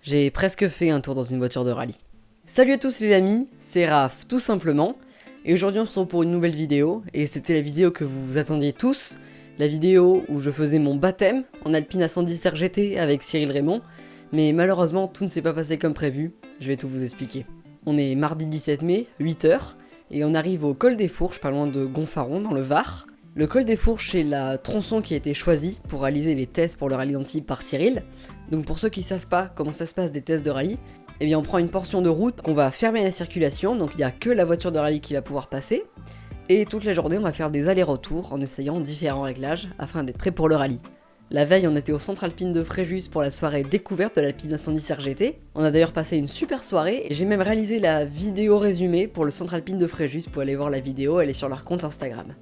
J'ai presque fait un tour dans une voiture de rallye. Salut à tous les amis, c'est Raph tout simplement, et aujourd'hui on se retrouve pour une nouvelle vidéo, et c'était la vidéo que vous attendiez tous, la vidéo où je faisais mon baptême en Alpine à 110 RGT avec Cyril Raymond, mais malheureusement tout ne s'est pas passé comme prévu, je vais tout vous expliquer. On est mardi 17 mai, 8h, et on arrive au col des Fourches, pas loin de Gonfaron, dans le Var. Le col des Fourches, c'est la tronçon qui a été choisie pour réaliser les tests pour le rallye d'Antibes par Cyril. Donc pour ceux qui savent pas comment ça se passe des tests de rallye, eh bien on prend une portion de route qu'on va fermer à la circulation, donc il n'y a que la voiture de rallye qui va pouvoir passer. Et toute la journée on va faire des allers-retours en essayant différents réglages afin d'être prêt pour le rallye. La veille on était au centre alpine de Fréjus pour la soirée découverte de l'Alpine à 110 RGT. On a d'ailleurs passé une super soirée et j'ai même réalisé la vidéo résumée pour le centre alpine de Fréjus. Pour aller voir la vidéo, elle est sur leur compte Instagram.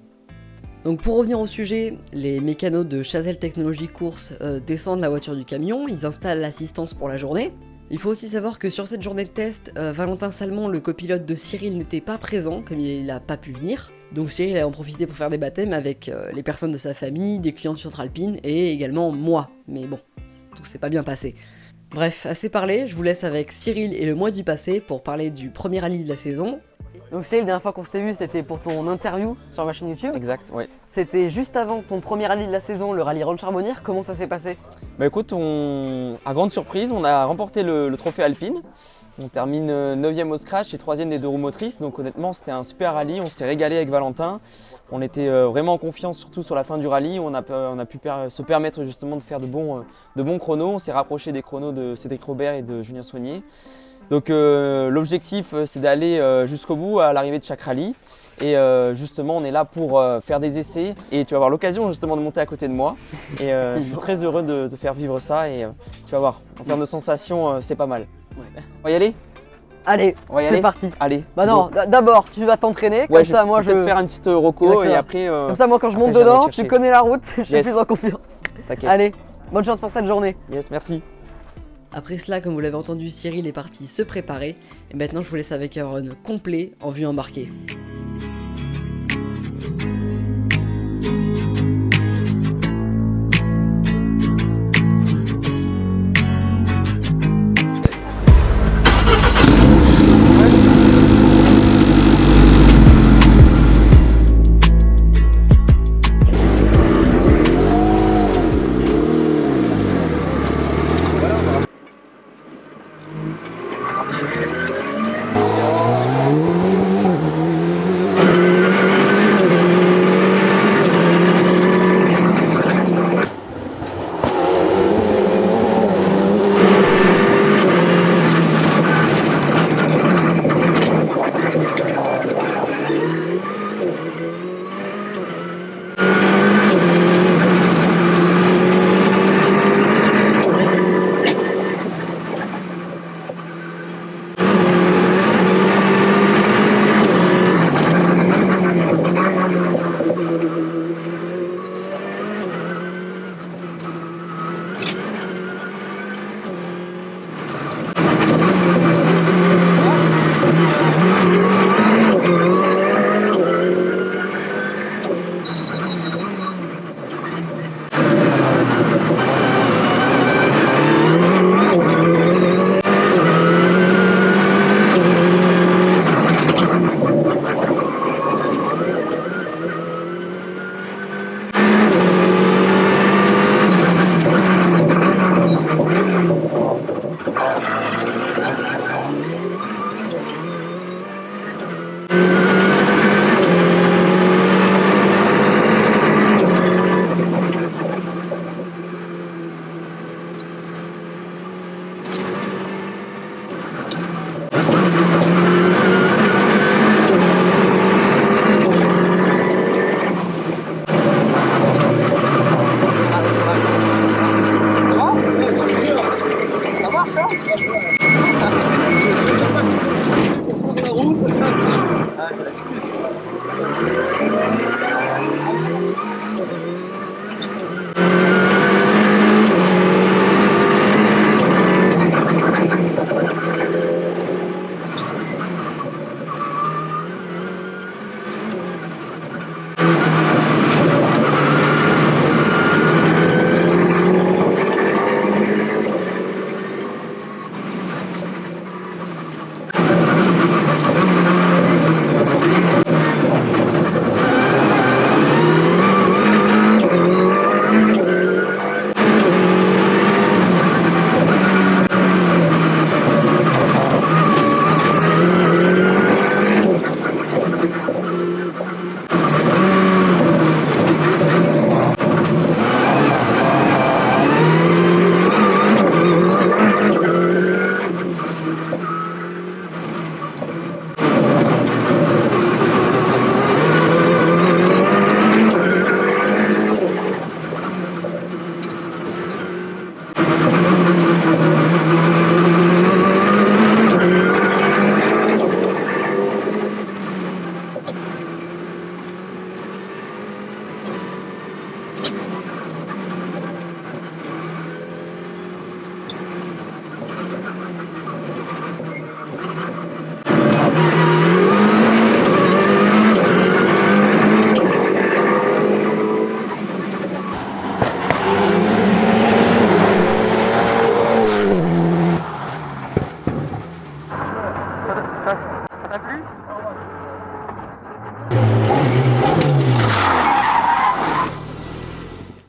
Donc pour revenir au sujet, les mécanos de Chazelle Technologies Course descendent la voiture du camion, ils installent l'assistance pour la journée. Il faut aussi savoir que sur cette journée de test, Valentin Salmon, le copilote de Cyril, n'était pas présent, comme il n'a pas pu venir. Donc Cyril a en profité pour faire des baptêmes avec les personnes de sa famille, des clients du centre alpine et également moi. Mais bon, tout s'est pas bien passé. Bref, assez parlé, je vous laisse avec Cyril et le mois du passé pour parler du premier rallye de la saison. Donc Cyril, la dernière fois qu'on s'était vu, c'était pour ton interview sur ma chaîne YouTube. Exact, oui. C'était juste avant ton premier rallye de la saison, le rallye Ranch Charbonnière. Comment ça s'est passé? Bah écoute, à grande surprise, on a remporté le trophée Alpine. On termine 9e au scratch et 3e des deux roues motrices. Donc honnêtement, c'était un super rallye. On s'est régalé avec Valentin. On était vraiment en confiance, surtout sur la fin du rallye. On a pu se permettre justement de faire de bons chronos. On s'est rapproché des chronos de Cédric Robert et de Julien Saunier. Donc l'objectif c'est d'aller jusqu'au bout à l'arrivée de chaque rallye et justement on est là pour faire des essais et tu vas avoir l'occasion justement de monter à côté de moi et je suis très heureux de te faire vivre ça et tu vas voir, en termes de sensations c'est pas mal. Ouais. On va y aller? Allez, c'est parti. Allez. Bah non, bon. D'abord tu vas t'entraîner, comme ça moi je vais faire une petite reco et après… comme ça moi quand je monte dedans, tu connais la route, je suis plus en confiance. T'inquiète. Allez, bonne chance pour cette journée. Yes, merci. Après cela, comme vous l'avez entendu, Cyril est parti se préparer, et maintenant je vous laisse avec un run complet en vue embarquée.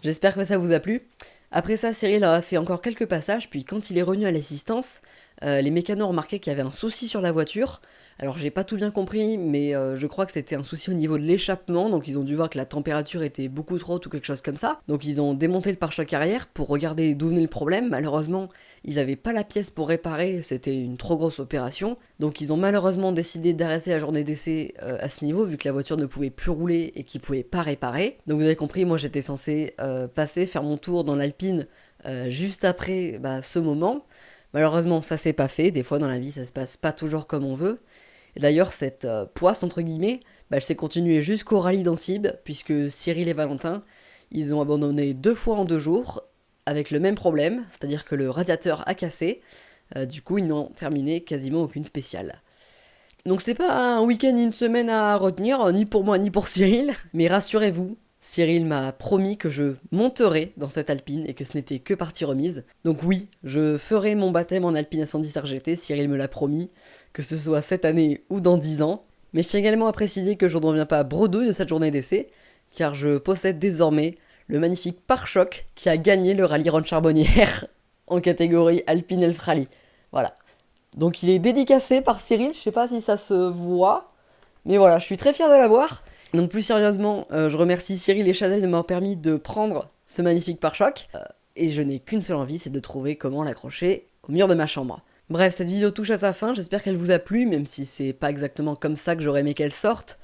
J'espère que ça vous a plu. Après ça, Cyril a fait encore quelques passages, puis quand il est revenu à l'assistance, les mécanos ont remarqué qu'il y avait un souci sur la voiture. Alors j'ai pas tout bien compris, mais je crois que c'était un souci au niveau de l'échappement, donc ils ont dû voir que la température était beaucoup trop haute ou quelque chose comme ça. Donc ils ont démonté le pare-choc arrière pour regarder d'où venait le problème. Malheureusement, ils n'avaient pas la pièce pour réparer, c'était une trop grosse opération. Donc ils ont malheureusement décidé d'arrêter la journée d'essai à ce niveau, vu que la voiture ne pouvait plus rouler et qu'ils pouvaient pas réparer. Donc vous avez compris, moi j'étais censé faire mon tour dans l'Alpine juste après ce moment. Malheureusement, ça s'est pas fait. Des fois dans la vie, ça se passe pas toujours comme on veut. Et d'ailleurs, cette poisse, entre guillemets, elle s'est continuée jusqu'au rallye d'Antibes, puisque Cyril et Valentin, ils ont abandonné 2 fois en 2 jours, avec le même problème, c'est-à-dire que le radiateur a cassé. Du coup, ils n'ont terminé quasiment aucune spéciale. Donc c'était pas un week-end ni une semaine à retenir, ni pour moi ni pour Cyril, mais rassurez-vous, Cyril m'a promis que je monterai dans cette Alpine et que ce n'était que partie remise. Donc oui, je ferai mon baptême en Alpine à 110 RGT, Cyril me l'a promis, que ce soit cette année ou dans 10 ans. Mais je tiens également à préciser que je ne reviens pas bredouille de cette journée d'essai, car je possède désormais le magnifique pare-choc qui a gagné le rallye Ronde Charbonnière en catégorie Alpine Elf Rally. Voilà. Donc il est dédicacé par Cyril, je sais pas si ça se voit, mais voilà, je suis très fier de l'avoir. Donc plus sérieusement, je remercie Cyril et Chazelle de m'avoir permis de prendre ce magnifique pare-choc, et je n'ai qu'une seule envie, c'est de trouver comment l'accrocher au mur de ma chambre. Bref, cette vidéo touche à sa fin, j'espère qu'elle vous a plu, même si c'est pas exactement comme ça que j'aurais aimé qu'elle sorte.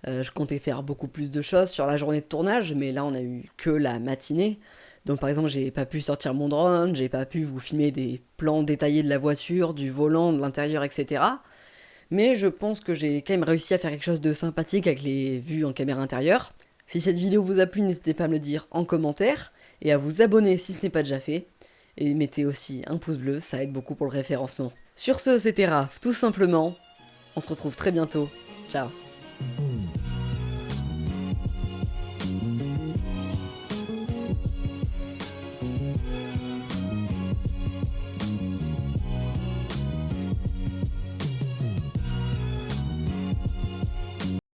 Je comptais faire beaucoup plus de choses sur la journée de tournage, mais là on a eu que la matinée. Donc par exemple, j'ai pas pu sortir mon drone, j'ai pas pu vous filmer des plans détaillés de la voiture, du volant, de l'intérieur, etc. Mais je pense que j'ai quand même réussi à faire quelque chose de sympathique avec les vues en caméra intérieure. Si cette vidéo vous a plu, n'hésitez pas à me le dire en commentaire, et à vous abonner si ce n'est pas déjà fait. Et mettez aussi un pouce bleu, ça aide beaucoup pour le référencement. Sur ce, c'était Raph, tout simplement. On se retrouve très bientôt. Ciao.